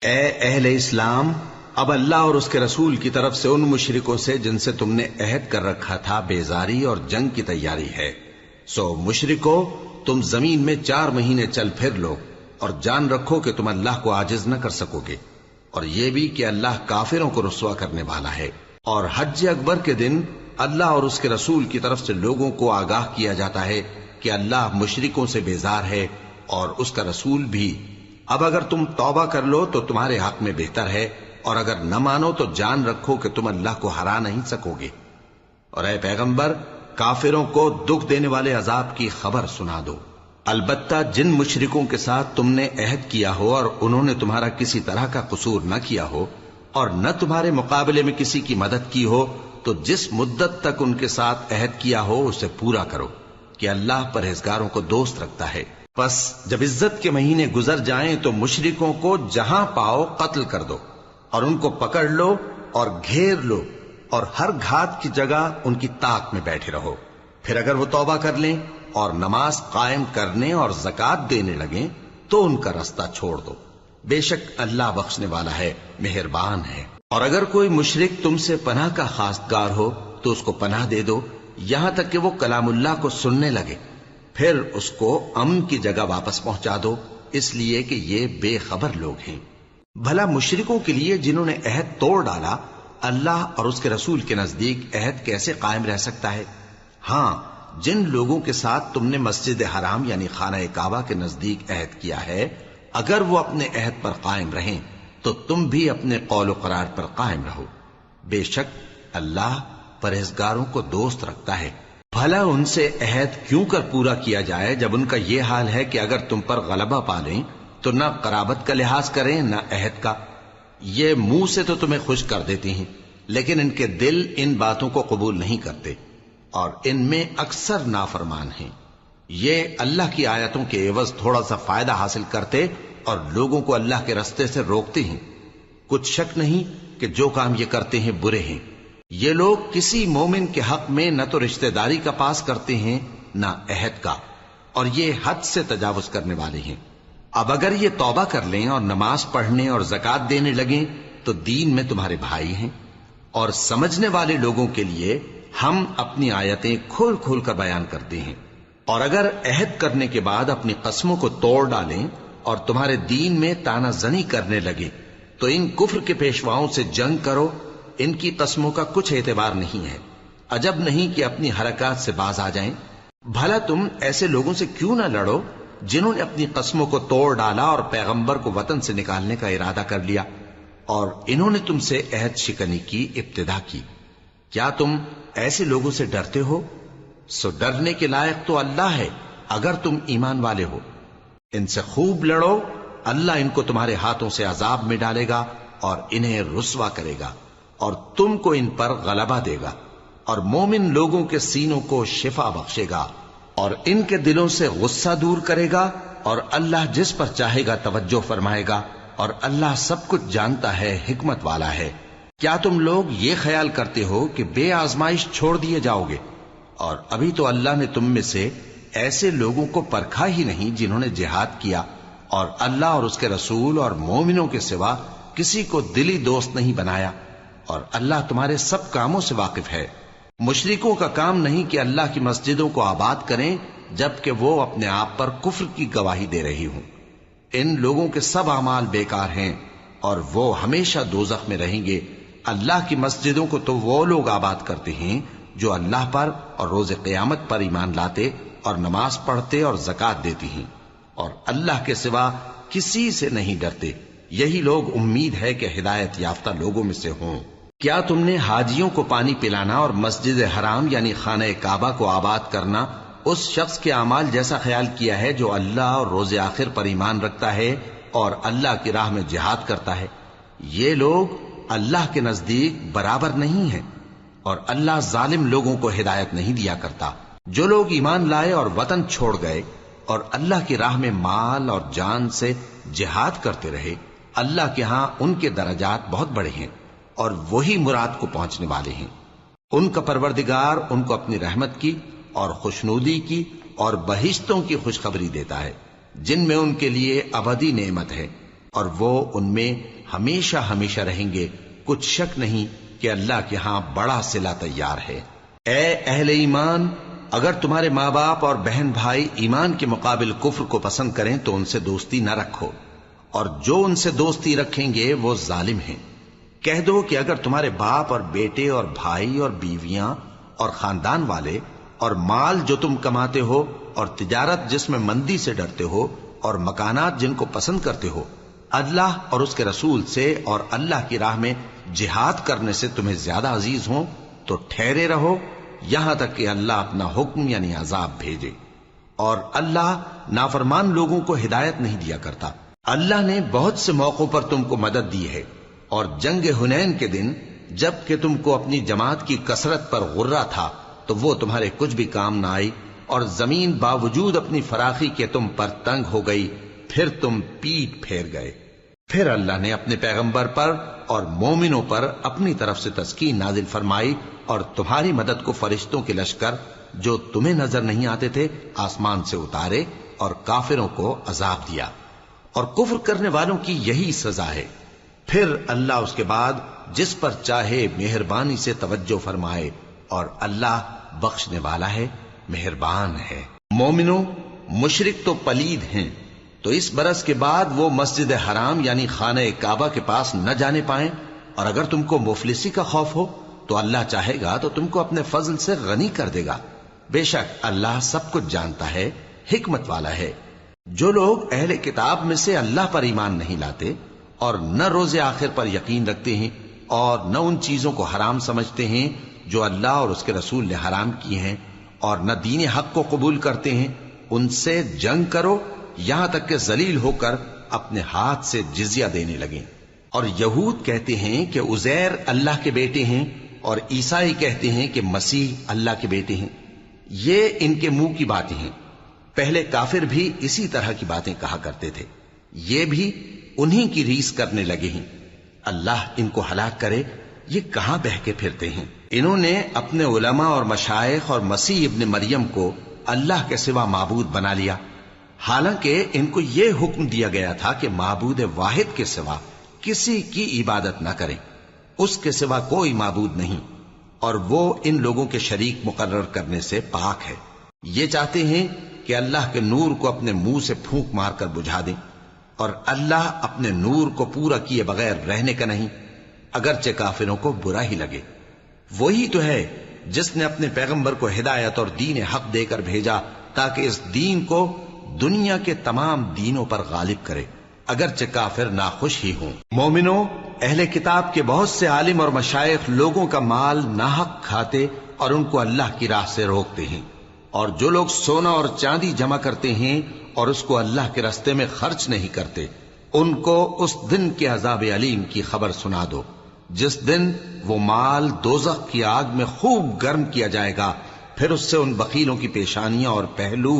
اے اہل اسلام، اب اللہ اور اس کے رسول کی طرف سے ان مشرکوں سے جن سے تم نے عہد کر رکھا تھا بیزاری اور جنگ کی تیاری ہے۔ سو مشرکو، تم زمین میں 4 مہینے چل پھر لو اور جان رکھو کہ تم اللہ کو عاجز نہ کر سکو گے، اور یہ بھی کہ اللہ کافروں کو رسوا کرنے والا ہے۔ اور حج اکبر کے دن اللہ اور اس کے رسول کی طرف سے لوگوں کو آگاہ کیا جاتا ہے کہ اللہ مشرکوں سے بیزار ہے اور اس کا رسول بھی۔ اب اگر تم توبہ کر لو تو تمہارے حق میں بہتر ہے، اور اگر نہ مانو تو جان رکھو کہ تم اللہ کو ہرا نہیں سکو گے۔ اور اے پیغمبر، کافروں کو دکھ دینے والے عذاب کی خبر سنا دو۔ البتہ جن مشرکوں کے ساتھ تم نے عہد کیا ہو اور انہوں نے تمہارا کسی طرح کا قصور نہ کیا ہو اور نہ تمہارے مقابلے میں کسی کی مدد کی ہو، تو جس مدت تک ان کے ساتھ عہد کیا ہو اسے پورا کرو، کہ اللہ پرہیزگاروں کو دوست رکھتا ہے۔ پس جب عزت کے مہینے گزر جائیں تو مشرکوں کو جہاں پاؤ قتل کر دو، اور ان کو پکڑ لو اور گھیر لو، اور ہر گھات کی جگہ ان کی طاق میں بیٹھے رہو۔ پھر اگر وہ توبہ کر لیں اور نماز قائم کرنے اور زکوٰۃ دینے لگیں تو ان کا رستہ چھوڑ دو، بے شک اللہ بخشنے والا ہے، مہربان ہے۔ اور اگر کوئی مشرک تم سے پناہ کا خواستگار ہو تو اس کو پناہ دے دو، یہاں تک کہ وہ کلام اللہ کو سننے لگے، پھر اس کو امن کی جگہ واپس پہنچا دو، اس لیے کہ یہ بے خبر لوگ ہیں۔ بھلا مشرکوں کے لیے جنہوں نے عہد توڑ ڈالا، اللہ اور اس کے رسول کے نزدیک عہد کیسے قائم رہ سکتا ہے؟ ہاں، جن لوگوں کے ساتھ تم نے مسجد حرام یعنی خانہ کعبہ کے نزدیک عہد کیا ہے، اگر وہ اپنے عہد پر قائم رہیں تو تم بھی اپنے قول و قرار پر قائم رہو، بے شک اللہ پرہیزگاروں کو دوست رکھتا ہے۔ بھلا ان سے عہد کیوں کر پورا کیا جائے جب ان کا یہ حال ہے کہ اگر تم پر غلبہ پا لیں تو نہ قرابت کا لحاظ کریں نہ عہد کا۔ یہ منہ سے تو تمہیں خوش کر دیتی ہیں، لیکن ان کے دل ان باتوں کو قبول نہیں کرتے، اور ان میں اکثر نافرمان ہیں۔ یہ اللہ کی آیتوں کے عوض تھوڑا سا فائدہ حاصل کرتے اور لوگوں کو اللہ کے رستے سے روکتے ہیں۔ کچھ شک نہیں کہ جو کام یہ کرتے ہیں برے ہیں۔ یہ لوگ کسی مومن کے حق میں نہ تو رشتہ داری کا پاس کرتے ہیں نہ عہد کا، اور یہ حد سے تجاوز کرنے والے ہیں۔ اب اگر یہ توبہ کر لیں اور نماز پڑھنے اور زکوٰۃ دینے لگیں تو دین میں تمہارے بھائی ہیں، اور سمجھنے والے لوگوں کے لیے ہم اپنی آیتیں کھول کھول کر بیان کرتے ہیں۔ اور اگر عہد کرنے کے بعد اپنی قسموں کو توڑ ڈالیں اور تمہارے دین میں تانا زنی کرنے لگے تو ان کفر کے پیشواؤں سے جنگ کرو، ان کی قسموں کا کچھ اعتبار نہیں ہے، عجب نہیں کہ اپنی حرکات سے باز آ جائیں۔ بھلا تم ایسے لوگوں سے کیوں نہ لڑو جنہوں نے اپنی قسموں کو توڑ ڈالا اور پیغمبر کو وطن سے نکالنے کا ارادہ کر لیا، اور انہوں نے تم سے عہد شکنی کی ابتدا کی۔ کیا تم ایسے لوگوں سے ڈرتے ہو؟ سو ڈرنے کے لائق تو اللہ ہے اگر تم ایمان والے ہو۔ ان سے خوب لڑو، اللہ ان کو تمہارے ہاتھوں سے عذاب میں ڈالے گا اور انہیں رسوا کرے گا، اور تم کو ان پر غلبہ دے گا، اور مومن لوگوں کے سینوں کو شفا بخشے گا، اور ان کے دلوں سے غصہ دور کرے گا، اور اللہ جس پر چاہے گا توجہ فرمائے گا، اور اللہ سب کچھ جانتا ہے، حکمت والا ہے۔ کیا تم لوگ یہ خیال کرتے ہو کہ بے آزمائش چھوڑ دیے جاؤ گے؟ اور ابھی تو اللہ نے تم میں سے ایسے لوگوں کو پرکھا ہی نہیں جنہوں نے جہاد کیا، اور اللہ اور اس کے رسول اور مومنوں کے سوا کسی کو دلی دوست نہیں بنایا، اور اللہ تمہارے سب کاموں سے واقف ہے۔ مشرکوں کا کام نہیں کہ اللہ کی مسجدوں کو آباد کریں جبکہ وہ اپنے آپ پر کفر کی گواہی دے رہی ہوں۔ ان لوگوں کے سب اعمال بیکار ہیں اور وہ ہمیشہ دوزخ میں رہیں گے۔ اللہ کی مسجدوں کو تو وہ لوگ آباد کرتے ہیں جو اللہ پر اور روز قیامت پر ایمان لاتے اور نماز پڑھتے اور زکوٰۃ دیتی ہیں، اور اللہ کے سوا کسی سے نہیں ڈرتے۔ یہی لوگ امید ہے کہ ہدایت یافتہ لوگوں میں سے ہوں۔ کیا تم نے حاجیوں کو پانی پلانا اور مسجد حرام یعنی خانہ کعبہ کو آباد کرنا اس شخص کے اعمال جیسا خیال کیا ہے جو اللہ اور روز آخر پر ایمان رکھتا ہے اور اللہ کی راہ میں جہاد کرتا ہے؟ یہ لوگ اللہ کے نزدیک برابر نہیں ہیں، اور اللہ ظالم لوگوں کو ہدایت نہیں دیا کرتا۔ جو لوگ ایمان لائے اور وطن چھوڑ گئے اور اللہ کی راہ میں مال اور جان سے جہاد کرتے رہے، اللہ کے ہاں ان کے درجات بہت بڑے ہیں، اور وہی مراد کو پہنچنے والے ہیں۔ ان کا پروردگار ان کو اپنی رحمت کی اور خوشنودی کی اور بہشتوں کی خوشخبری دیتا ہے جن میں ان کے لیے ابدی نعمت ہے، اور وہ ان میں ہمیشہ ہمیشہ رہیں گے، کچھ شک نہیں کہ اللہ کے ہاں بڑا صلہ تیار ہے۔ اے اہل ایمان، اگر تمہارے ماں باپ اور بہن بھائی ایمان کے مقابل کفر کو پسند کریں تو ان سے دوستی نہ رکھو، اور جو ان سے دوستی رکھیں گے وہ ظالم ہیں۔ کہہ دو کہ اگر تمہارے باپ اور بیٹے اور بھائی اور بیویاں اور خاندان والے اور مال جو تم کماتے ہو اور تجارت جس میں مندی سے ڈرتے ہو اور مکانات جن کو پسند کرتے ہو اللہ اور اس کے رسول سے اور اللہ کی راہ میں جہاد کرنے سے تمہیں زیادہ عزیز ہوں تو ٹھہرے رہو یہاں تک کہ اللہ اپنا حکم یعنی عذاب بھیجے، اور اللہ نافرمان لوگوں کو ہدایت نہیں دیا کرتا۔ اللہ نے بہت سے موقعوں پر تم کو مدد دی ہے، اور جنگ حنین کے دن جب کہ تم کو اپنی جماعت کی کثرت پر غرہ تھا تو وہ تمہارے کچھ بھی کام نہ آئی، اور زمین باوجود اپنی فراخی کے تم پر تنگ ہو گئی، پھر تم پیٹ پھیر گئے۔ پھر اللہ نے اپنے پیغمبر پر اور مومنوں پر اپنی طرف سے تسکین نازل فرمائی، اور تمہاری مدد کو فرشتوں کے لشکر جو تمہیں نظر نہیں آتے تھے آسمان سے اتارے، اور کافروں کو عذاب دیا، اور کفر کرنے والوں کی یہی سزا ہے۔ پھر اللہ اس کے بعد جس پر چاہے مہربانی سے توجہ فرمائے، اور اللہ بخشنے والا ہے، مہربان ہے۔ مومنوں، مشرک تو پلید ہیں، تو اس برس کے بعد وہ مسجد حرام یعنی خانہ کعبہ کے پاس نہ جانے پائیں، اور اگر تم کو مفلسی کا خوف ہو تو اللہ چاہے گا تو تم کو اپنے فضل سے غنی کر دے گا، بے شک اللہ سب کچھ جانتا ہے، حکمت والا ہے۔ جو لوگ اہل کتاب میں سے اللہ پر ایمان نہیں لاتے اور نہ روز آخر پر یقین رکھتے ہیں اور نہ ان چیزوں کو حرام سمجھتے ہیں جو اللہ اور اس کے رسول نے حرام کی ہیں، اور نہ دین حق کو قبول کرتے ہیں، ان سے جنگ کرو یہاں تک کہ ذلیل ہو کر اپنے ہاتھ سے جزیہ دینے لگیں۔ اور یہود کہتے ہیں کہ عزیر اللہ کے بیٹے ہیں، اور عیسائی کہتے ہیں کہ مسیح اللہ کے بیٹے ہیں۔ یہ ان کے منہ کی باتیں ہیں، پہلے کافر بھی اسی طرح کی باتیں کہا کرتے تھے، یہ بھی انہی کی ریس کرنے لگے ہیں۔ اللہ ان کو ہلاک کرے، یہ کہاں بہہ کے پھرتے ہیں۔ انہوں نے اپنے علماء اور مشائخ اور مسیح ابن مریم کو اللہ کے سوا معبود بنا لیا، حالانکہ ان کو یہ حکم دیا گیا تھا کہ معبود واحد کے سوا کسی کی عبادت نہ کریں، اس کے سوا کوئی معبود نہیں، اور وہ ان لوگوں کے شریک مقرر کرنے سے پاک ہے۔ یہ چاہتے ہیں کہ اللہ کے نور کو اپنے منہ سے پھونک مار کر بجھا دیں، اور اللہ اپنے نور کو پورا کیے بغیر رہنے کا نہیں، اگرچہ کافروں کو برا ہی لگے۔ وہی تو ہے جس نے اپنے پیغمبر کو ہدایت اور دین حق دے کر بھیجا تاکہ اس دین کو دنیا کے تمام دینوں پر غالب کرے، اگرچہ کافر ناخوش ہی ہوں۔ مومنوں، اہل کتاب کے بہت سے عالم اور مشائخ لوگوں کا مال ناحق کھاتے اور ان کو اللہ کی راہ سے روکتے ہیں، اور جو لوگ سونا اور چاندی جمع کرتے ہیں اور اس کو اللہ کے راستے میں خرچ نہیں کرتے، ان کو اس دن کے عذاب علیم کی خبر سنا دو، جس دن وہ مال دوزخ کی آگ میں خوب گرم کیا جائے گا، پھر اس سے ان بخیلوں کی پیشانیاں اور پہلو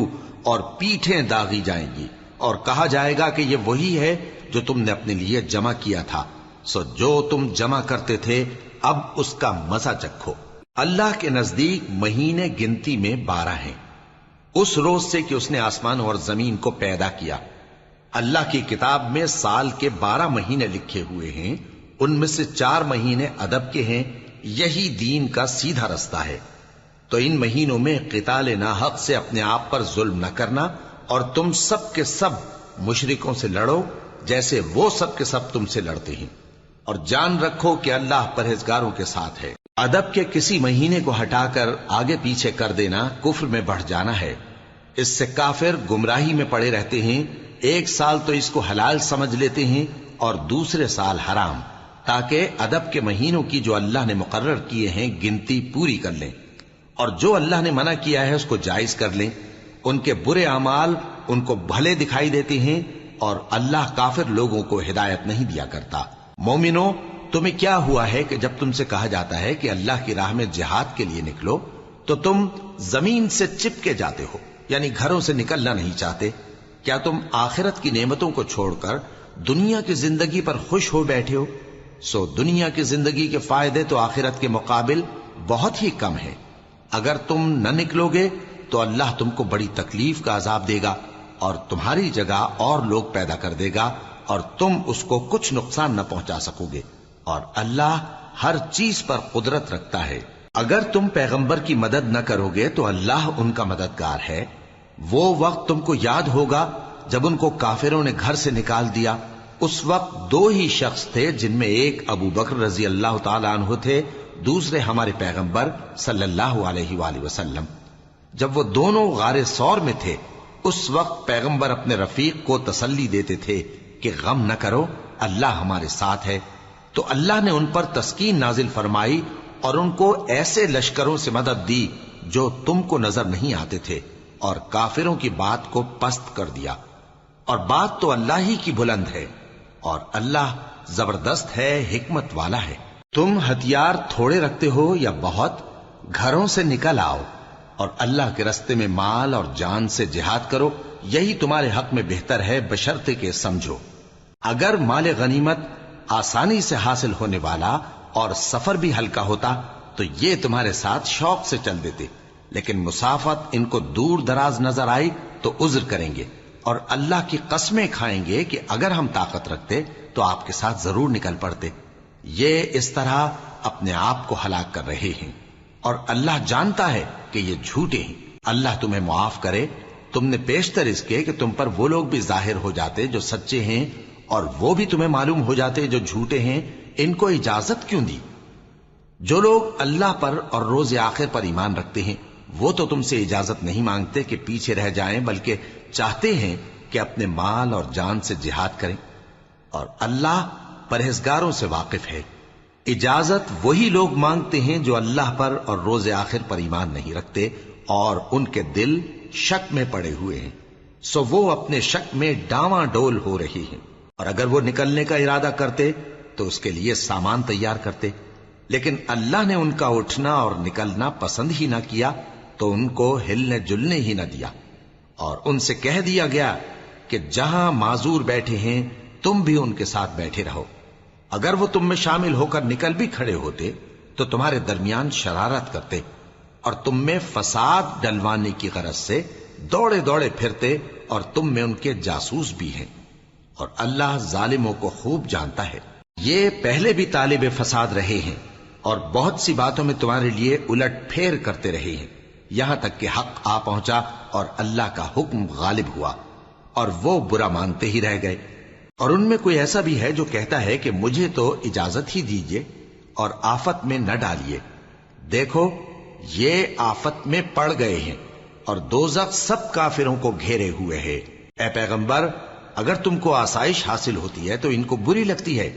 اور پیٹھیں داغی جائیں گی، اور کہا جائے گا کہ یہ وہی ہے جو تم نے اپنے لیے جمع کیا تھا، سو جو تم جمع کرتے تھے اب اس کا مزہ چکھو۔ اللہ کے نزدیک مہینے گنتی میں 12 ہیں، اس روز سے کہ اس نے آسمان اور زمین کو پیدا کیا۔ اللہ کی کتاب میں سال کے 12 مہینے لکھے ہوئے ہیں، ان میں سے 4 مہینے ادب کے ہیں، یہی دین کا سیدھا رستہ ہے۔ تو ان مہینوں میں قتال ناحق سے اپنے آپ پر ظلم نہ کرنا، اور تم سب کے سب مشرکوں سے لڑو جیسے وہ سب کے سب تم سے لڑتے ہیں، اور جان رکھو کہ اللہ پرہیزگاروں کے ساتھ ہے۔ ادب کے کسی مہینے کو ہٹا کر آگے پیچھے کر دینا کفر میں بڑھ جانا ہے، اس سے کافر گمراہی میں پڑے رہتے ہیں، ایک سال تو اس کو حلال سمجھ لیتے ہیں اور دوسرے سال حرام، تاکہ ادب کے مہینوں کی جو اللہ نے مقرر کیے ہیں گنتی پوری کر لیں، اور جو اللہ نے منع کیا ہے اس کو جائز کر لیں۔ ان کے برے اعمال ان کو بھلے دکھائی دیتے ہیں، اور اللہ کافر لوگوں کو ہدایت نہیں دیا کرتا۔ مومنوں، تمہیں کیا ہوا ہے کہ جب تم سے کہا جاتا ہے کہ اللہ کی راہ میں جہاد کے لیے نکلو تو تم زمین سے چپکے جاتے ہو، یعنی گھروں سے نکلنا نہیں چاہتے؟ کیا تم آخرت کی نعمتوں کو چھوڑ کر دنیا کی زندگی پر خوش ہو بیٹھے ہو؟ سو دنیا کی زندگی کے فائدے تو آخرت کے مقابل بہت ہی کم ہیں۔ اگر تم نہ نکلو گے تو اللہ تم کو بڑی تکلیف کا عذاب دے گا، اور تمہاری جگہ اور لوگ پیدا کر دے گا، اور تم اس کو کچھ نقصان نہ پہنچا سکوگے، اور اللہ ہر چیز پر قدرت رکھتا ہے۔ اگر تم پیغمبر کی مدد نہ کرو گے تو اللہ ان کا مددگار ہے۔ وہ وقت تم کو یاد ہوگا جب ان کو کافروں نے گھر سے نکال دیا۔ اس وقت دو ہی شخص تھے، جن میں ایک ابو بکر رضی اللہ تعالی عنہ تھے، دوسرے ہمارے پیغمبر صلی اللہ علیہ وآلہ وسلم۔ جب وہ دونوں غار ثور میں تھے، اس وقت پیغمبر اپنے رفیق کو تسلی دیتے تھے کہ غم نہ کرو، اللہ ہمارے ساتھ ہے۔ تو اللہ نے ان پر تسکین نازل فرمائی اور ان کو ایسے لشکروں سے مدد دی جو تم کو نظر نہیں آتے تھے، اور کافروں کی بات کو پست کر دیا۔ اور بات تو اللہ ہی کی بلند ہے، اور اللہ زبردست ہے، حکمت والا ہے۔ تم ہتھیار تھوڑے رکھتے ہو یا بہت، گھروں سے نکل آؤ اور اللہ کے رستے میں مال اور جان سے جہاد کرو، یہی تمہارے حق میں بہتر ہے، بشرطے کہ سمجھو۔ اگر مال غنیمت آسانی سے حاصل ہونے والا اور سفر بھی ہلکا ہوتا تو یہ تمہارے ساتھ شوق سے چل دیتے، لیکن مسافت ان کو دور دراز نظر آئی تو عذر کریں گے، اور اللہ کی قسمیں کھائیں گے کہ اگر ہم طاقت رکھتے تو آپ کے ساتھ ضرور نکل پڑتے۔ یہ اس طرح اپنے آپ کو ہلاک کر رہے ہیں، اور اللہ جانتا ہے کہ یہ جھوٹے ہیں۔ اللہ تمہیں معاف کرے، تم نے پیشتر اس کے کہ تم پر وہ لوگ بھی ظاہر ہو جاتے جو سچے ہیں، اور وہ بھی تمہیں معلوم ہو جاتے جو جھوٹے ہیں۔ ان کو اجازت کیوں دی؟ جو لوگ اللہ پر اور روز آخر پر ایمان رکھتے ہیں وہ تو تم سے اجازت نہیں مانگتے کہ پیچھے رہ جائیں، بلکہ چاہتے ہیں کہ اپنے مال اور جان سے جہاد کریں، اور اللہ پرہیزگاروں سے واقف ہے۔ اجازت وہی لوگ مانگتے ہیں جو اللہ پر اور روز آخر پر ایمان نہیں رکھتے اور ان کے دل شک میں پڑے ہوئے ہیں، سو وہ اپنے شک میں ڈاواں ڈول ہو رہی ہیں۔ اور اگر وہ نکلنے کا ارادہ کرتے تو اس کے لیے سامان تیار کرتے، لیکن اللہ نے ان کا اٹھنا اور نکلنا پسند ہی نہ کیا تو ان کو ہلنے جلنے ہی نہ دیا، اور ان سے کہہ دیا گیا کہ جہاں معذور بیٹھے ہیں تم بھی ان کے ساتھ بیٹھے رہو۔ اگر وہ تم میں شامل ہو کر نکل بھی کھڑے ہوتے تو تمہارے درمیان شرارت کرتے اور تم میں فساد ڈلوانے کی غرض سے دوڑے دوڑے پھرتے، اور تم میں ان کے جاسوس بھی ہیں، اور اللہ ظالموں کو خوب جانتا ہے۔ یہ پہلے بھی طالب فساد رہے ہیں اور بہت سی باتوں میں تمہارے لیے الٹ پھیر کرتے رہے ہیں، یہاں تک کہ حق آ پہنچا اور اللہ کا حکم غالب ہوا، اور وہ برا مانتے ہی رہ گئے۔ اور ان میں کوئی ایسا بھی ہے جو کہتا ہے کہ مجھے تو اجازت ہی دیجئے اور آفت میں نہ ڈالیے۔ دیکھو یہ آفت میں پڑ گئے ہیں، اور دوزخ سب کافروں کو گھیرے ہوئے ہے۔ اے پیغمبر، اگر تم کو آسائش حاصل ہوتی ہے تو ان کو بری لگتی ہے،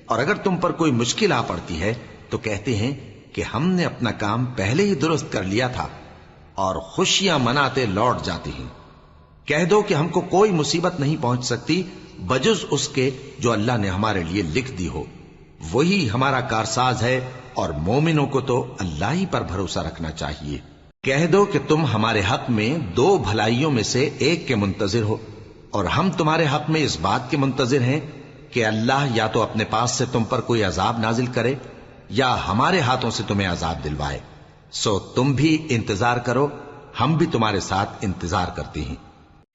اور اگر تم پر کوئی مشکل آ پڑتی ہے تو کہتے ہیں کہ ہم نے اپنا کام پہلے ہی درست کر لیا تھا، اور خوشیاں مناتے لوٹ جاتی ہیں۔ کہہ دو کہ ہم کو کوئی مصیبت نہیں پہنچ سکتی بجز اس کے جو اللہ نے ہمارے لیے لکھ دی ہو، وہی ہمارا کارساز ہے، اور مومنوں کو تو اللہ ہی پر بھروسہ رکھنا چاہیے۔ کہہ دو کہ تم ہمارے حق میں دو بھلائیوں میں سے ایک کے منتظر ہو، اور ہم تمہارے حق میں اس بات کے منتظر ہیں کہ اللہ یا تو اپنے پاس سے تم پر کوئی عذاب نازل کرے یا ہمارے ہاتھوں سے تمہیں عذاب دلوائے، سو تم بھی انتظار کرو، ہم بھی تمہارے ساتھ انتظار کرتے ہیں۔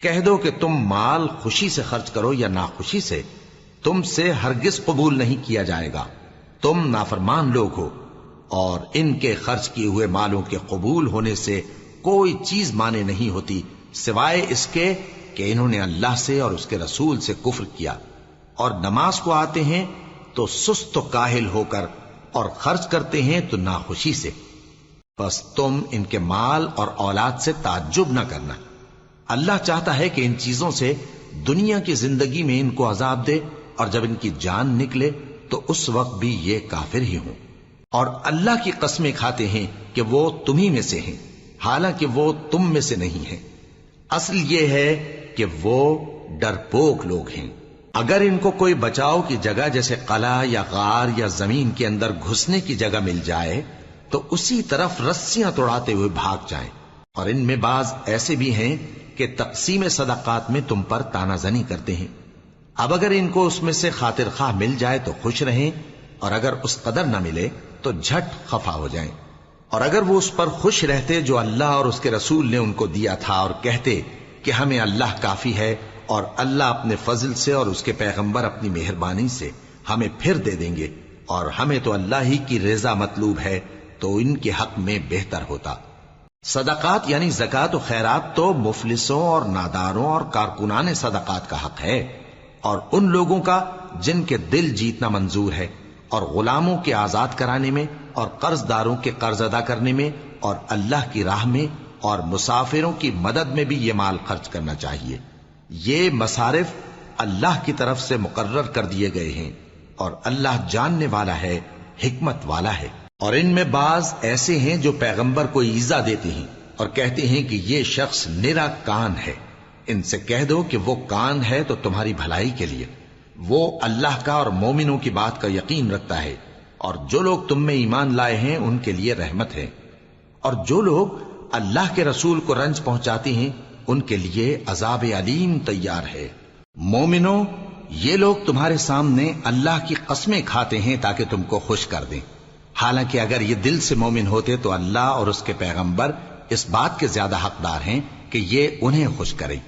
کہہ دو کہ تم مال خوشی سے خرچ کرو یا ناخوشی سے، تم سے ہرگز قبول نہیں کیا جائے گا، تم نافرمان لوگ ہو، اور ان کے خرچ کیے ہوئے مالوں کے قبول ہونے سے کوئی چیز مانے نہیں ہوتی سوائے اس کے کہ انہوں نے اللہ سے اور اس کے رسول سے کفر کیا، اور نماز کو آتے ہیں تو سست و کاہل ہو کر، اور خرچ کرتے ہیں تو ناخوشی سے۔ بس تم ان کے مال اور اولاد سے تعجب نہ کرنا، اللہ چاہتا ہے کہ ان چیزوں سے دنیا کی زندگی میں ان کو عذاب دے، اور جب ان کی جان نکلے تو اس وقت بھی یہ کافر ہی ہوں، اور اللہ کی قسمیں کھاتے ہیں کہ وہ تمہیں میں سے ہیں، حالانکہ وہ تم میں سے نہیں ہیں۔ اصل یہ ہے کہ وہ ڈرپوک لوگ ہیں۔ اگر ان کو کوئی بچاؤ کی جگہ جیسے قلعہ یا غار یا زمین کے اندر گھسنے کی جگہ مل جائے تو اسی طرف رسیاں توڑاتے ہوئے بھاگ جائیں، اور ان میں بعض ایسے بھی ہیں کہ تقسیم صدقات میں تم پر تانا زنی کرتے ہیں۔ اب اگر ان کو اس میں سے خاطر خواہ مل جائے تو خوش رہیں، اور اگر اس قدر نہ ملے تو جھٹ خفا ہو جائیں، اور اگر وہ اس پر خوش رہتے جو اللہ اور اس کے رسول نے ان کو دیا تھا، اور کہتے کہ ہمیں اللہ کافی ہے اور اللہ اپنے فضل سے اور اس کے پیغمبر اپنی مہربانی سے ہمیں پھر دے دیں گے، اور ہمیں تو اللہ ہی کی رضا مطلوب ہے، تو ان کے حق میں بہتر ہوتا۔ صدقات یعنی زکوٰۃ و خیرات تو مفلسوں اور ناداروں اور کارکنان صدقات کا حق ہے، اور ان لوگوں کا جن کے دل جیتنا منظور ہے، اور غلاموں کے آزاد کرانے میں، اور قرض داروں کے قرض ادا کرنے میں، اور اللہ کی راہ میں اور مسافروں کی مدد میں بھی یہ مال خرچ کرنا چاہیے۔ یہ مصارف اللہ کی طرف سے مقرر کر دیے گئے ہیں، اور اللہ جاننے والا ہے، حکمت والا ہے۔ اور ان میں بعض ایسے ہیں جو پیغمبر کو ایذا دیتے ہیں اور کہتے ہیں کہ یہ شخص نرا کان ہے۔ ان سے کہہ دو کہ وہ کان ہے تو تمہاری بھلائی کے لیے، وہ اللہ کا اور مومنوں کی بات کا یقین رکھتا ہے، اور جو لوگ تم میں ایمان لائے ہیں ان کے لیے رحمت ہے، اور جو لوگ اللہ کے رسول کو رنج پہنچاتے ہیں ان کے لیے عذاب علیم تیار ہے۔ مومنوں، یہ لوگ تمہارے سامنے اللہ کی قسمیں کھاتے ہیں تاکہ تم کو خوش کر دیں، حالانکہ اگر یہ دل سے مومن ہوتے تو اللہ اور اس کے پیغمبر اس بات کے زیادہ حقدار ہیں کہ یہ انہیں خوش کریں۔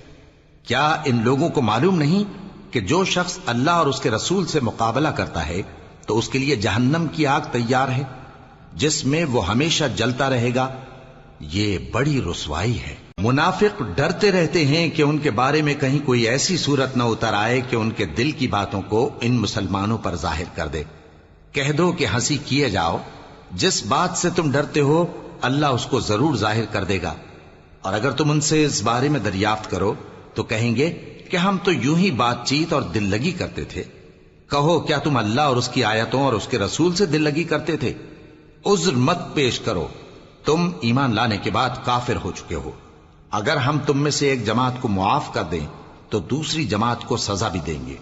کیا ان لوگوں کو معلوم نہیں کہ جو شخص اللہ اور اس کے رسول سے مقابلہ کرتا ہے تو اس کے لیے جہنم کی آگ تیار ہے، جس میں وہ ہمیشہ جلتا رہے گا؟ یہ بڑی رسوائی ہے۔ منافق ڈرتے رہتے ہیں کہ ان کے بارے میں کہیں کوئی ایسی صورت نہ اتر آئے کہ ان کے دل کی باتوں کو ان مسلمانوں پر ظاہر کر دے۔ کہہ دو کہ ہنسی کیے جاؤ، جس بات سے تم ڈرتے ہو اللہ اس کو ضرور ظاہر کر دے گا، اور اگر تم ان سے اس بارے میں دریافت کرو تو کہیں گے کہ ہم تو یوں ہی بات چیت اور دل لگی کرتے تھے۔ کہو کیا تم اللہ اور اس کی آیتوں اور اس کے رسول سے دل لگی کرتے تھے؟ عذر مت پیش کرو، تم ایمان لانے کے بعد کافر ہو چکے ہو۔ اگر ہم تم میں سے ایک جماعت کو معاف کر دیں تو دوسری جماعت کو سزا بھی دیں گے،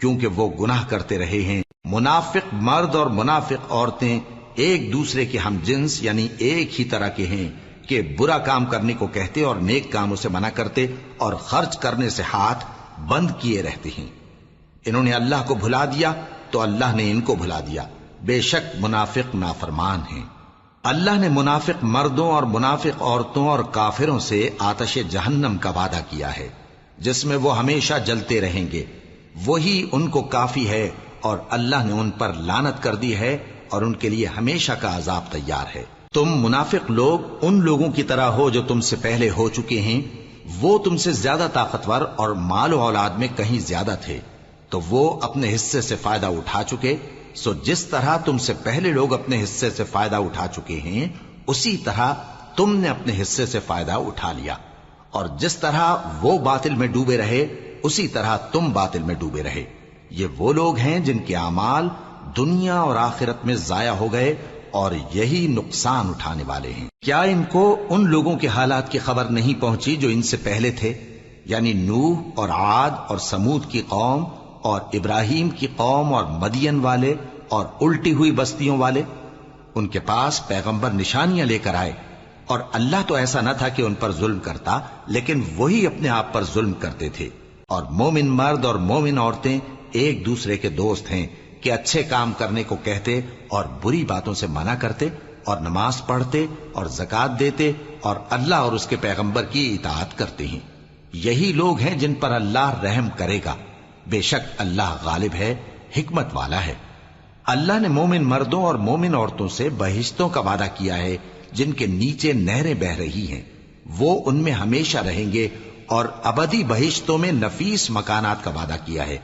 کیونکہ وہ گناہ کرتے رہے ہیں۔ منافق مرد اور منافق عورتیں ایک دوسرے کے ہم جنس یعنی ایک ہی طرح کے ہیں کہ برا کام کرنے کو کہتے اور نیک کاموں سے منع کرتے اور خرچ کرنے سے ہاتھ بند کیے رہتے ہیں۔ انہوں نے اللہ کو بھلا دیا تو اللہ نے ان کو بھلا دیا، بے شک منافق نافرمان ہیں۔ اللہ نے منافق مردوں اور منافق عورتوں اور کافروں سے آتش جہنم کا وعدہ کیا ہے، جس میں وہ ہمیشہ جلتے رہیں گے، وہی ان کو کافی ہے، اور اللہ نے ان پر لعنت کر دی ہے اور ان کے لیے ہمیشہ کا عذاب تیار ہے۔ تم منافق لوگ ان لوگوں کی طرح ہو جو تم سے پہلے ہو چکے ہیں، وہ تم سے زیادہ طاقتور اور مال و اولاد میں کہیں زیادہ تھے، تو وہ اپنے حصے سے فائدہ اٹھا چکے، سو جس طرح تم سے پہلے لوگ اپنے حصے سے فائدہ اٹھا چکے ہیں اسی طرح تم نے اپنے حصے سے فائدہ اٹھا لیا، اور جس طرح وہ باطل میں ڈوبے رہے اسی طرح تم باطل میں ڈوبے رہے۔ یہ وہ لوگ ہیں جن کے اعمال دنیا اور آخرت میں ضائع ہو گئے اور یہی نقصان اٹھانے والے ہیں۔ کیا ان کو ان لوگوں کے حالات کی خبر نہیں پہنچی جو ان سے پہلے تھے، یعنی نوح اور عاد اور سمود کی قوم اور ابراہیم کی قوم اور مدین والے اور الٹی ہوئی بستیوں والے؟ ان کے پاس پیغمبر نشانیاں لے کر آئے، اور اللہ تو ایسا نہ تھا کہ ان پر ظلم کرتا، لیکن وہی اپنے آپ پر ظلم کرتے تھے۔ اور مومن مرد اور مومن عورتیں ایک دوسرے کے دوست ہیں کہ اچھے کام کرنے کو کہتے اور بری باتوں سے منع کرتے، اور نماز پڑھتے اور زکوٰۃ دیتے اور اللہ اور اس کے پیغمبر کی اطاعت کرتے ہیں۔ یہی لوگ ہیں جن پر اللہ رحم کرے گا، بے شک اللہ غالب ہے، حکمت والا ہے۔ اللہ نے مومن مردوں اور مومن عورتوں سے بہشتوں کا وعدہ کیا ہے جن کے نیچے نہریں بہ رہی ہیں، وہ ان میں ہمیشہ رہیں گے، اور ابدی بہشتوں میں نفیس مکانات کا وعدہ کیا ہے،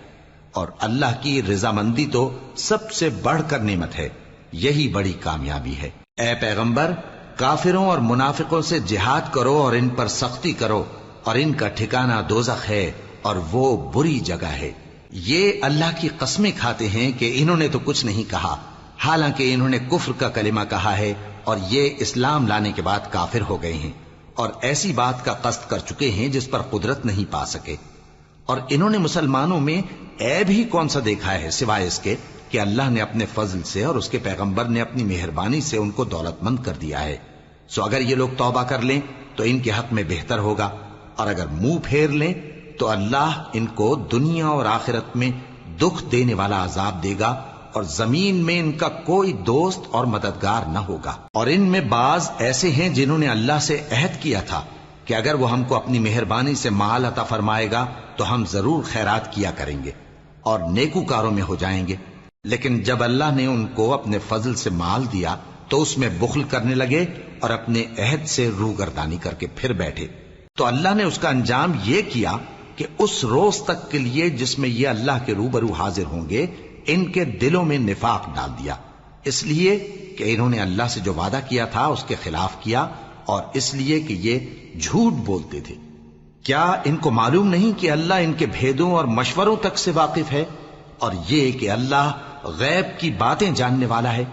اور اللہ کی رضامندی تو سب سے بڑھ کر نعمت ہے، یہی بڑی کامیابی ہے۔ اے پیغمبر، کافروں اور منافقوں سے جہاد کرو اور ان پر سختی کرو، اور ان کا ٹھکانہ دوزخ ہے اور وہ بری جگہ ہے۔ یہ اللہ کی قسمیں کھاتے ہیں کہ انہوں نے تو کچھ نہیں کہا، حالانکہ انہوں نے کفر کا کلمہ کہا ہے اور یہ اسلام لانے کے بعد کافر ہو گئے ہیں، اور ایسی بات کا قصد کر چکے ہیں جس پر قدرت نہیں پا سکے۔ اور انہوں نے مسلمانوں میں عیب ہی کون سا دیکھا ہے سوائے اس کے کہ اللہ نے اپنے فضل سے اور اس کے پیغمبر نے اپنی مہربانی سے ان کو دولت مند کر دیا ہے۔ سو اگر یہ لوگ توبہ کر لیں تو ان کے حق میں بہتر ہوگا، اور اگر منہ پھیر لیں تو اللہ ان کو دنیا اور آخرت میں دکھ دینے والا عذاب دے گا، اور زمین میں ان کا کوئی دوست اور مددگار نہ ہوگا۔ اور ان میں بعض ایسے ہیں جنہوں نے اللہ سے عہد کیا تھا کہ اگر وہ ہم کو اپنی مہربانی سے مال عطا فرمائے گا تو ہم ضرور خیرات کیا کریں گے اور نیکوکاروں میں ہو جائیں گے، لیکن جب اللہ نے ان کو اپنے فضل سے مال دیا تو اس میں بخل کرنے لگے اور اپنے عہد سے روگردانی کر کے پھر بیٹھے، تو اللہ نے اس کا انجام یہ کیا کہ اس روز تک کے لیے جس میں یہ اللہ کے روبرو حاضر ہوں گے ان کے دلوں میں نفاق ڈال دیا، اس لیے کہ انہوں نے اللہ سے جو وعدہ کیا تھا اس کے خلاف کیا، اور اس لیے کہ یہ جھوٹ بولتے تھے۔ کیا ان کو معلوم نہیں کہ اللہ ان کے بھیدوں اور مشوروں تک سے واقف ہے، اور یہ کہ اللہ غیب کی باتیں جاننے والا ہے؟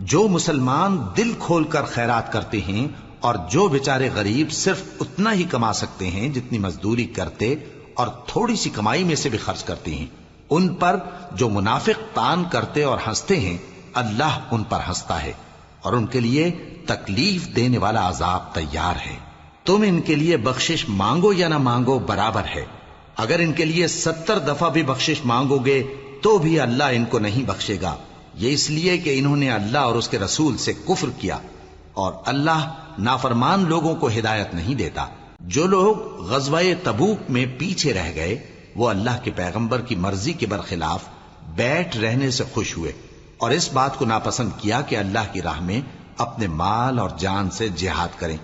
جو مسلمان دل کھول کر خیرات کرتے ہیں اور جو بیچارے غریب صرف اتنا ہی کما سکتے ہیں جتنی مزدوری کرتے اور تھوڑی سی کمائی میں سے بھی خرچ کرتے ہیں، ان پر جو منافق تان کرتے اور ہنستے ہیں اللہ ان پر ہنستا ہے اور ان کے لیے تکلیف دینے والا عذاب تیار ہے۔ تم ان کے لیے بخشش مانگو یا نہ مانگو برابر ہے، اگر ان کے لیے 70 دفعہ بھی بخشش مانگو گے تو بھی اللہ ان کو نہیں بخشے گا، یہ اس لیے کہ انہوں نے اللہ اور اس کے رسول سے کفر کیا، اور اللہ نافرمان لوگوں کو ہدایت نہیں دیتا۔ جو لوگ غزوہ تبوک میں پیچھے رہ گئے وہ اللہ کے پیغمبر کی مرضی کے برخلاف بیٹھ رہنے سے خوش ہوئے اور اس بات کو ناپسند کیا کہ اللہ کی راہ میں اپنے مال اور جان سے جہاد کریں،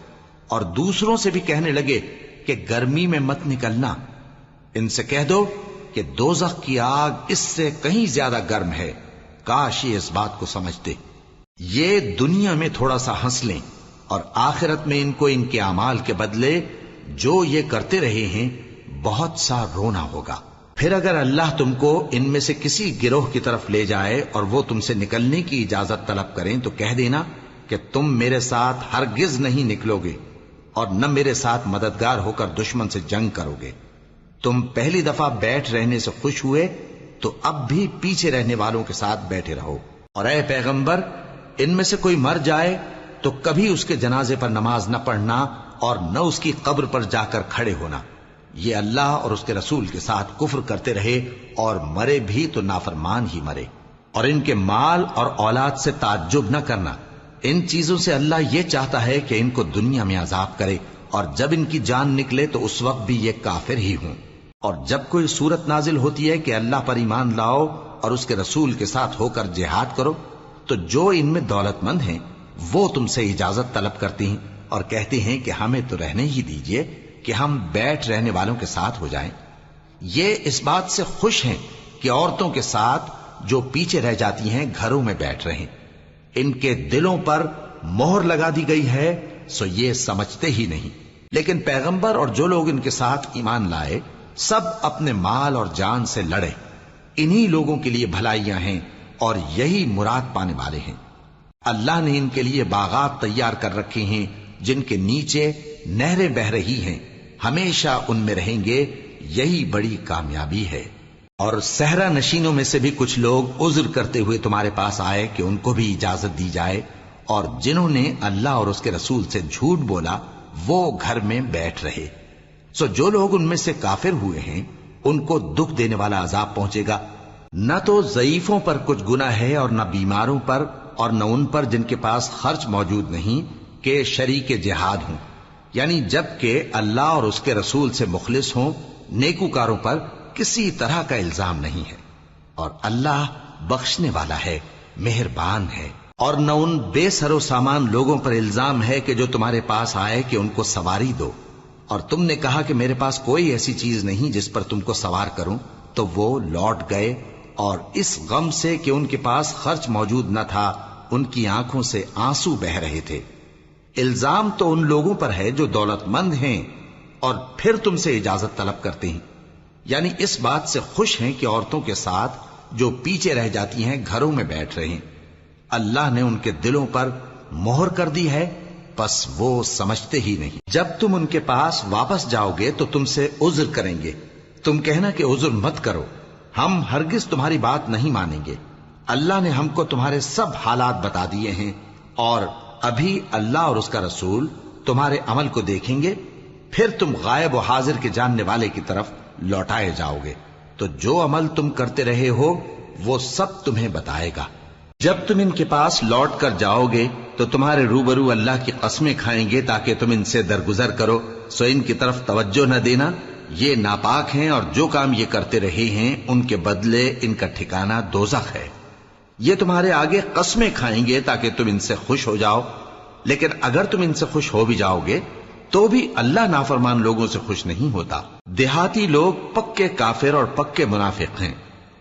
اور دوسروں سے بھی کہنے لگے کہ گرمی میں مت نکلنا، ان سے کہہ دو کہ دوزخ کی آگ اس سے کہیں زیادہ گرم ہے، کاش یہ اس بات کو سمجھتے۔ یہ دنیا میں تھوڑا سا ہنس لیں اور آخرت میں ان کو ان کے اعمال کے بدلے جو یہ کرتے رہے ہیں بہت سا رونا ہوگا۔ پھر اگر اللہ تم کو ان میں سے کسی گروہ کی طرف لے جائے اور وہ تم سے نکلنے کی اجازت طلب کریں تو کہہ دینا کہ تم میرے ساتھ ہرگز نہیں نکلو گے اور نہ میرے ساتھ مددگار ہو کر دشمن سے جنگ کرو گے۔ تم پہلی دفعہ بیٹھ رہنے سے خوش ہوئے تو اب بھی پیچھے رہنے والوں کے ساتھ بیٹھے رہو، اور اے پیغمبر ان میں سے کوئی مر جائے تو کبھی اس کے جنازے پر نماز نہ پڑھنا اور نہ اس کی قبر پر جا کر کھڑے ہونا، یہ اللہ اور اس کے رسول کے ساتھ کفر کرتے رہے اور مرے بھی تو نافرمان ہی مرے۔ اور ان کے مال اور اولاد سے تعجب نہ کرنا، ان چیزوں سے اللہ یہ چاہتا ہے کہ ان کو دنیا میں عذاب کرے اور جب ان کی جان نکلے تو اس وقت بھی یہ کافر ہی ہوں۔ اور جب کوئی صورت نازل ہوتی ہے کہ اللہ پر ایمان لاؤ اور اس کے رسول کے ساتھ ہو کر جہاد کرو تو جو ان میں دولت مند ہیں وہ تم سے اجازت طلب کرتے ہیں اور کہتے ہیں کہ ہمیں تو رہنے ہی دیجئے کہ ہم بیٹھ رہنے والوں کے ساتھ ہو جائیں۔ یہ اس بات سے خوش ہیں کہ عورتوں کے ساتھ جو پیچھے رہ جاتی ہیں گھروں میں بیٹھ رہیں، ان کے دلوں پر مہر لگا دی گئی ہے سو یہ سمجھتے ہی نہیں۔ لیکن پیغمبر اور جو لوگ ان کے ساتھ ایمان لائے سب اپنے مال اور جان سے لڑے، انہی لوگوں کے لیے بھلائیاں ہیں اور یہی مراد پانے والے ہیں۔ اللہ نے ان کے لیے باغات تیار کر رکھے ہیں جن کے نیچے نہریں بہ رہی ہیں، ہمیشہ ان میں رہیں گے، یہی بڑی کامیابی ہے۔ اور صحرا نشینوں میں سے بھی کچھ لوگ عذر کرتے ہوئے تمہارے پاس آئے کہ ان کو بھی اجازت دی جائے، اور جنہوں نے اللہ اور اس کے رسول سے جھوٹ بولا وہ گھر میں بیٹھ رہے۔ سو جو لوگ ان میں سے کافر ہوئے ہیں ان کو دکھ دینے والا عذاب پہنچے گا، نہ تو ضعیفوں پر کچھ گناہ ہے اور نہ بیماروں پر اور نہ ان پر جن کے پاس خرچ موجود نہیں کہ شریک جہاد ہوں، یعنی جب کہ اللہ اور اس کے رسول سے مخلص ہوں، نیکوکاروں پر کسی طرح کا الزام نہیں ہے، اور اللہ بخشنے والا ہے، مہربان ہے۔ اور نہ ان بے سر و سامان لوگوں پر الزام ہے کہ جو تمہارے پاس آئے کہ ان کو سواری دو، اور تم نے کہا کہ میرے پاس کوئی ایسی چیز نہیں جس پر تم کو سوار کروں، تو وہ لوٹ گئے اور اس غم سے کہ ان کے پاس خرچ موجود نہ تھا ان کی آنکھوں سے آنسو بہ رہے تھے۔ الزام تو ان لوگوں پر ہے جو دولت مند ہیں اور پھر تم سے اجازت طلب کرتے ہیں، یعنی اس بات سے خوش ہیں کہ عورتوں کے ساتھ جو پیچھے رہ جاتی ہیں گھروں میں بیٹھ رہے ہیں۔ اللہ نے ان کے دلوں پر مہر کر دی ہے پس وہ سمجھتے ہی نہیں۔ جب تم ان کے پاس واپس جاؤ گے تو تم سے عذر کریں گے، تم کہنا کہ عذر مت کرو، ہم ہرگز تمہاری بات نہیں مانیں گے۔ اللہ نے ہم کو تمہارے سب حالات بتا دیے ہیں، اور ابھی اللہ اور اس کا رسول تمہارے عمل کو دیکھیں گے، پھر تم غائب و حاضر کے جاننے والے کی طرف لوٹائے جاؤ گے، تو جو عمل تم کرتے رہے ہو وہ سب تمہیں بتائے گا۔ جب تم ان کے پاس لوٹ کر جاؤ گے تو تمہارے روبرو اللہ کی قسمیں کھائیں گے تاکہ تم ان سے درگزر کرو، سو ان کی طرف توجہ نہ دینا، یہ ناپاک ہیں اور جو کام یہ کرتے رہے ہیں ان کے بدلے ان کا ٹھکانہ دوزخ ہے۔ یہ تمہارے آگے قسمیں کھائیں گے تاکہ تم ان سے خوش ہو جاؤ، لیکن اگر تم ان سے خوش ہو بھی جاؤ گے تو بھی اللہ نافرمان لوگوں سے خوش نہیں ہوتا۔ دیہاتی لوگ پکے کافر اور پکے منافق ہیں،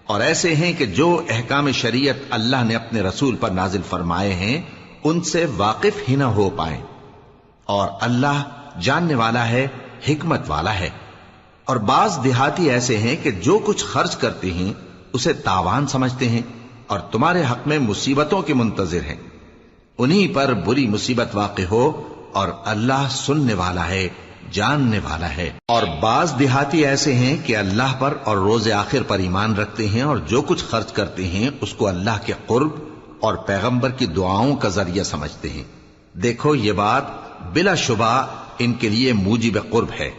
اور ایسے ہیں کہ جو احکام شریعت اللہ نے اپنے رسول پر نازل فرمائے ہیں ان سے واقف ہی نہ ہو پائیں، اور اللہ جاننے والا ہے، حکمت والا ہے۔ اور بعض دیہاتی ایسے ہیں کہ جو کچھ خرچ کرتے ہیں اسے تاوان سمجھتے ہیں اور تمہارے حق میں مصیبتوں کے منتظر ہیں، انہی پر بری مصیبت واقع ہو، اور اللہ سننے والا ہے، جاننے والا ہے۔ اور بعض دیہاتی ایسے ہیں کہ اللہ پر اور روز آخر پر ایمان رکھتے ہیں اور جو کچھ خرچ کرتے ہیں اس کو اللہ کے قرب اور پیغمبر کی دعاؤں کا ذریعہ سمجھتے ہیں۔ دیکھو یہ بات بلا شبہ ان کے لیے موجب قرب ہے،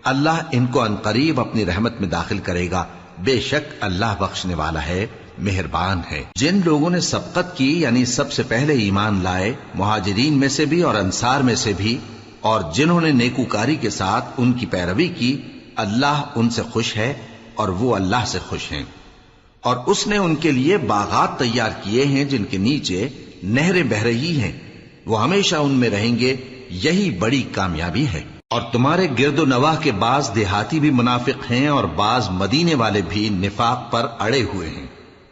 اللہ ان کو عنقریب اپنی رحمت میں داخل کرے گا، بے شک اللہ بخشنے والا ہے، مہربان ہے۔ جن لوگوں نے سبقت کی یعنی سب سے پہلے ایمان لائے، مہاجرین میں سے بھی اور انصار میں سے بھی، اور جنہوں نے نیکوکاری کے ساتھ ان کی پیروی کی، اللہ ان سے خوش ہے اور وہ اللہ سے خوش ہیں۔ اور اس نے ان کے لیے باغات تیار کیے ہیں جن کے نیچے نہریں بہہ رہی ہیں، وہ ہمیشہ ان میں رہیں گے، یہی بڑی کامیابی ہے۔ اور تمہارے گرد و نواح کے بعض دیہاتی بھی منافق ہیں اور بعض مدینے والے بھی نفاق پر اڑے ہوئے ہیں،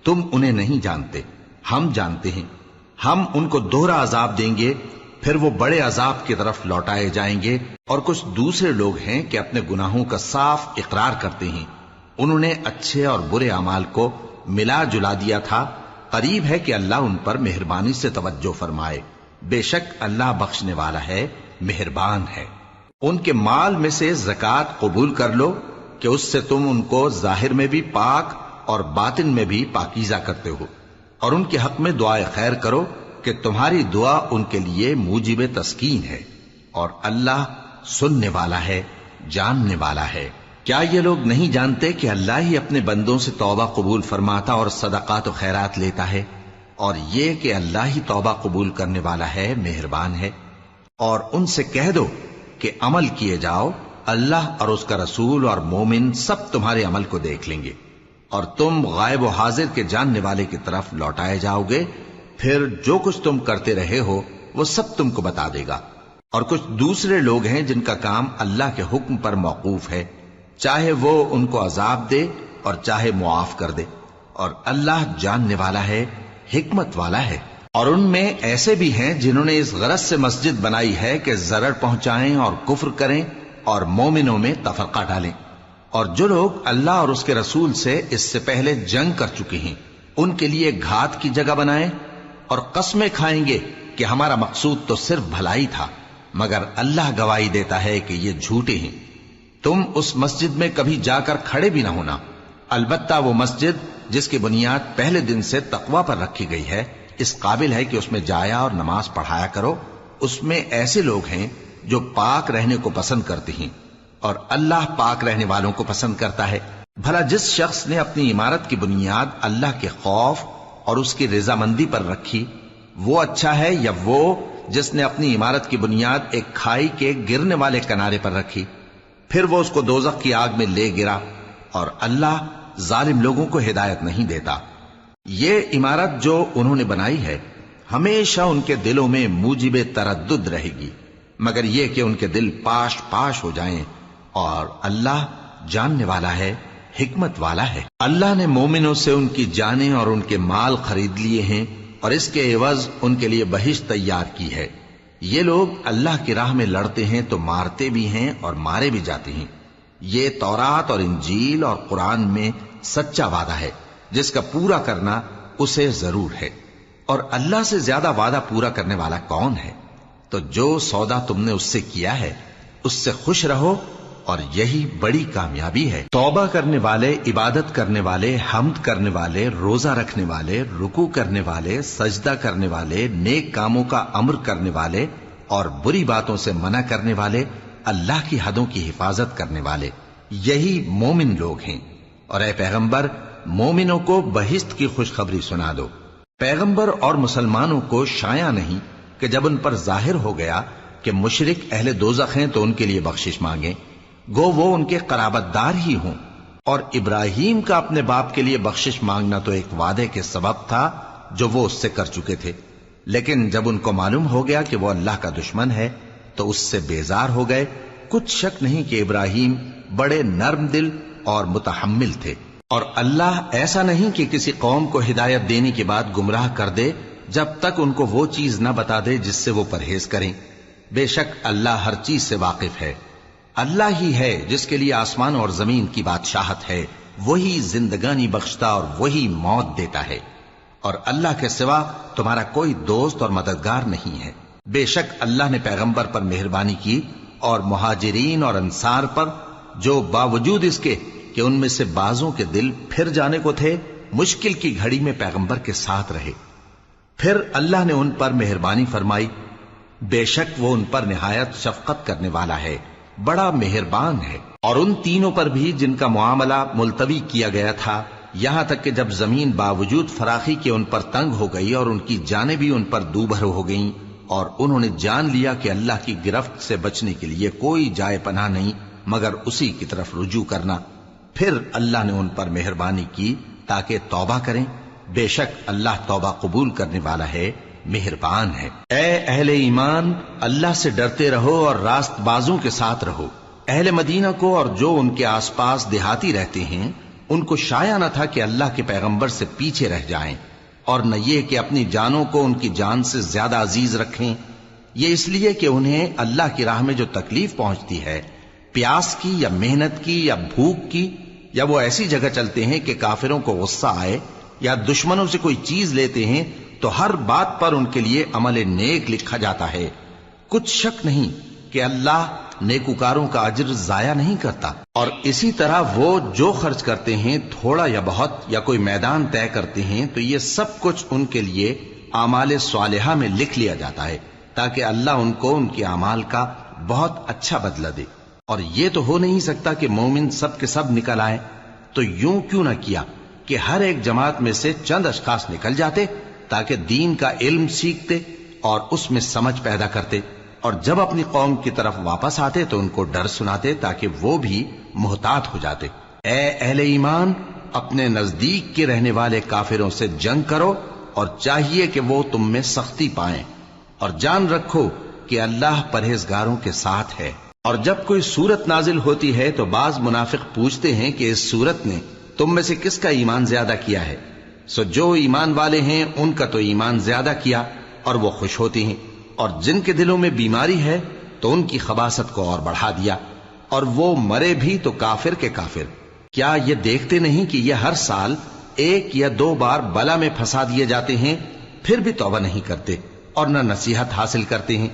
تم انہیں نہیں جانتے، ہم جانتے ہیں۔ ہم ان کو دوہرا عذاب دیں گے، پھر وہ بڑے عذاب کی طرف لوٹائے جائیں گے۔ اور کچھ دوسرے لوگ ہیں کہ اپنے گناہوں کا صاف اقرار کرتے ہیں، انہوں نے اچھے اور برے اعمال کو ملا جلا دیا تھا، قریب ہے کہ اللہ ان پر مہربانی سے توجہ فرمائے، بے شک اللہ بخشنے والا ہے، مہربان ہے۔ ان کے مال میں سے زکوٰۃ قبول کر لو کہ اس سے تم ان کو ظاہر میں بھی پاک اور باطن میں بھی پاکیزہ کرتے ہو، اور ان کے حق میں دعائے خیر کرو کہ تمہاری دعا ان کے لیے موجب تسکین ہے، اور اللہ سننے والا ہے، جاننے والا ہے۔ کیا یہ لوگ نہیں جانتے کہ اللہ ہی اپنے بندوں سے توبہ قبول فرماتا اور صدقات و خیرات لیتا ہے، اور یہ کہ اللہ ہی توبہ قبول کرنے والا ہے، مہربان ہے۔ اور ان سے کہہ دو کہ عمل کیے جاؤ، اللہ اور اس کا رسول اور مومن سب تمہارے عمل کو دیکھ لیں گے، اور تم غائب و حاضر کے جاننے والے کی طرف لوٹائے جاؤ گے، پھر جو کچھ تم کرتے رہے ہو وہ سب تم کو بتا دے گا۔ اور کچھ دوسرے لوگ ہیں جن کا کام اللہ کے حکم پر موقوف ہے، چاہے وہ ان کو عذاب دے اور چاہے معاف کر دے، اور اللہ جاننے والا ہے، حکمت والا ہے۔ اور ان میں ایسے بھی ہیں جنہوں نے اس غرض سے مسجد بنائی ہے کہ ضرر پہنچائیں اور کفر کریں اور مومنوں میں تفرقہ ڈالیں، اور جو لوگ اللہ اور اس کے رسول سے اس سے پہلے جنگ کر چکے ہیں ان کے لیے گھات کی جگہ بنائیں، اور قسمیں کھائیں گے کہ ہمارا مقصود تو صرف بھلائی تھا، مگر اللہ گواہی دیتا ہے کہ یہ جھوٹے ہیں۔ تم اس مسجد میں کبھی جا کر کھڑے بھی نہ ہونا، البتہ وہ مسجد جس کی بنیاد پہلے دن سے تقوی پر رکھی گئی ہے اس قابل ہے کہ اس میں جایا اور نماز پڑھایا کرو۔ اس میں ایسے لوگ ہیں جو پاک رہنے کو پسند کرتے ہیں، اور اللہ پاک رہنے والوں کو پسند کرتا ہے۔ بھلا جس شخص نے اپنی عمارت کی بنیاد اللہ کے خوف اور اس کی رضامندی پر رکھی، وہ اچھا ہے یا وہ جس نے اپنی عمارت کی بنیاد ایک کھائی کے گرنے والے کنارے پر رکھی، پھر وہ اس کو دوزخ کی آگ میں لے گرا، اور اللہ ظالم لوگوں کو ہدایت نہیں دیتا۔ یہ عمارت جو انہوں نے بنائی ہے ہمیشہ ان کے دلوں میں موجب تردد رہے گی، مگر یہ کہ ان کے دل پاش پاش ہو جائیں، اور اللہ جاننے والا ہے، حکمت والا ہے۔ اللہ نے مومنوں سے ان کی جانیں اور ان کے مال خرید لیے ہیں، اور اس کے عوض ان کے لیے بہشت تیار کی ہے۔ یہ لوگ اللہ کی راہ میں لڑتے ہیں تو مارتے بھی ہیں اور مارے بھی جاتے ہیں۔ یہ تورات اور انجیل اور قرآن میں سچا وعدہ ہے جس کا پورا کرنا اسے ضرور ہے، اور اللہ سے زیادہ وعدہ پورا کرنے والا کون ہے؟ تو جو سودا تم نے اس سے کیا ہے اس سے خوش رہو، اور یہی بڑی کامیابی ہے۔ توبہ کرنے والے، عبادت کرنے والے، حمد کرنے والے، روزہ رکھنے والے، رکوع کرنے والے، سجدہ کرنے والے، نیک کاموں کا امر کرنے والے اور بری باتوں سے منع کرنے والے، اللہ کی حدوں کی حفاظت کرنے والے، یہی مومن لوگ ہیں۔ اور اے پیغمبر، مومنوں کو بہشت کی خوشخبری سنا دو۔ پیغمبر اور مسلمانوں کو شایع نہیں کہ جب ان پر ظاہر ہو گیا کہ مشرک اہل دوزخ ہیں تو ان کے لیے بخشش مانگیں، گو وہ ان کے قرابت دار ہی ہوں۔ اور ابراہیم کا اپنے باپ کے لیے بخشش مانگنا تو ایک وعدے کے سبب تھا جو وہ اس سے کر چکے تھے، لیکن جب ان کو معلوم ہو گیا کہ وہ اللہ کا دشمن ہے تو اس سے بیزار ہو گئے۔ کچھ شک نہیں کہ ابراہیم بڑے نرم دل اور متحمل تھے، اور اللہ ایسا نہیں کہ کسی قوم کو ہدایت دینے کے بعد گمراہ کر دے جب تک ان کو وہ چیز نہ بتا دے جس سے وہ پرہیز کریں۔ بے شک اللہ ہر چیز سے واقف ہے۔ اللہ ہی ہے جس کے لیے آسمان اور زمین کی بادشاہت ہے، وہی زندگانی بخشتا اور وہی موت دیتا ہے، اور اللہ کے سوا تمہارا کوئی دوست اور مددگار نہیں ہے۔ بے شک اللہ نے پیغمبر پر مہربانی کی اور مہاجرین اور انصار پر، جو باوجود اس کے کہ ان میں سے بعضوں کے دل پھر جانے کو تھے، مشکل کی گھڑی میں پیغمبر کے ساتھ رہے۔ پھر اللہ نے ان پر مہربانی فرمائی، بے شک وہ ان پر نہایت شفقت کرنے والا ہے، بڑا مہربان ہے۔ اور ان تینوں پر بھی جن کا معاملہ ملتوی کیا گیا تھا، یہاں تک کہ جب زمین باوجود فراخی کے ان پر تنگ ہو گئی اور ان کی جانیں بھی ان پر دوبھر ہو گئیں، اور انہوں نے جان لیا کہ اللہ کی گرفت سے بچنے کے لیے کوئی جائے پناہ نہیں مگر اسی کی طرف رجوع کرنا، پھر اللہ نے ان پر مہربانی کی تاکہ توبہ کریں۔ بے شک اللہ توبہ قبول کرنے والا ہے، مہربان ہے۔ اے اہل ایمان، اللہ سے ڈرتے رہو اور راست بازوں کے ساتھ رہو۔ اہل مدینہ کو اور جو ان کے آس پاس دیہاتی رہتے ہیں، ان کو شایع نہ تھا کہ اللہ کے پیغمبر سے پیچھے رہ جائیں، اور نہ یہ کہ اپنی جانوں کو ان کی جان سے زیادہ عزیز رکھیں۔ یہ اس لیے کہ انہیں اللہ کی راہ میں جو تکلیف پہنچتی ہے، پیاس کی یا محنت کی یا بھوک کی، یا وہ ایسی جگہ چلتے ہیں کہ کافروں کو غصہ آئے یا دشمنوں سے کوئی چیز لیتے ہیں، تو ہر بات پر ان کے لیے عمل نیک لکھا جاتا ہے۔ کچھ شک نہیں کہ اللہ نیکوکاروں کا اجر ضائع نہیں کرتا۔ اور اسی طرح وہ جو خرچ کرتے ہیں، تھوڑا یا بہت، یا کوئی میدان طے کرتے ہیں، تو یہ سب کچھ ان کے لیے اعمال صالحہ میں لکھ لیا جاتا ہے، تاکہ اللہ ان کو ان کے اعمال کا بہت اچھا بدلہ دے۔ اور یہ تو ہو نہیں سکتا کہ مومن سب کے سب نکل آئیں، تو یوں کیوں نہ کیا کہ ہر ایک جماعت میں سے چند اشخاص نکل جاتے تاکہ دین کا علم سیکھتے اور اس میں سمجھ پیدا کرتے، اور جب اپنی قوم کی طرف واپس آتے تو ان کو ڈر سناتے تاکہ وہ بھی محتاط ہو جاتے۔ اے اہل ایمان، اپنے نزدیک کے رہنے والے کافروں سے جنگ کرو، اور چاہیے کہ وہ تم میں سختی پائیں، اور جان رکھو کہ اللہ پرہیزگاروں کے ساتھ ہے۔ اور جب کوئی سورت نازل ہوتی ہے تو بعض منافق پوچھتے ہیں کہ اس سورت نے تم میں سے کس کا ایمان زیادہ کیا ہے؟ سو جو ایمان والے ہیں ان کا تو ایمان زیادہ کیا، اور وہ خوش ہوتے ہیں، اور جن کے دلوں میں بیماری ہے تو ان کی خباثت کو اور بڑھا دیا، اور وہ مرے بھی تو کافر کے کافر۔ کیا یہ دیکھتے نہیں کہ یہ ہر سال ایک یا دو بار بلا میں پھنسا دیے جاتے ہیں، پھر بھی توبہ نہیں کرتے اور نہ نصیحت حاصل کرتے ہیں؟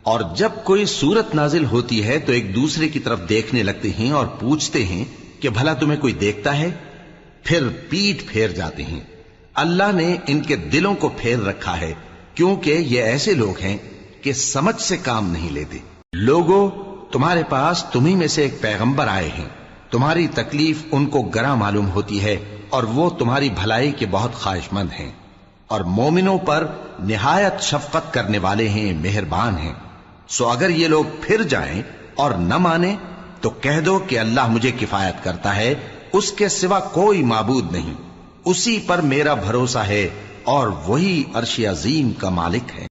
اور جب کوئی سورت نازل ہوتی ہے تو ایک دوسرے کی طرف دیکھنے لگتے ہیں اور پوچھتے ہیں کہ بھلا تمہیں کوئی دیکھتا ہے؟ پھر پیٹ پھیر جاتے ہیں۔ اللہ نے ان کے دلوں کو پھیر رکھا ہے، کیونکہ یہ ایسے لوگ ہیں کہ سمجھ سے کام نہیں لیتے۔ لوگوں، تمہارے پاس تمہیں میں سے ایک پیغمبر آئے ہیں، تمہاری تکلیف ان کو گراں معلوم ہوتی ہے، اور وہ تمہاری بھلائی کے بہت خواہش مند ہیں، اور مومنوں پر نہایت شفقت کرنے والے ہیں، مہربان ہیں۔ سو اگر یہ لوگ پھر جائیں اور نہ مانیں تو کہہ دو کہ اللہ مجھے کفایت کرتا ہے، اس کے سوا کوئی معبود نہیں، اسی پر میرا بھروسہ ہے، اور وہی عرش عظیم کا مالک ہے۔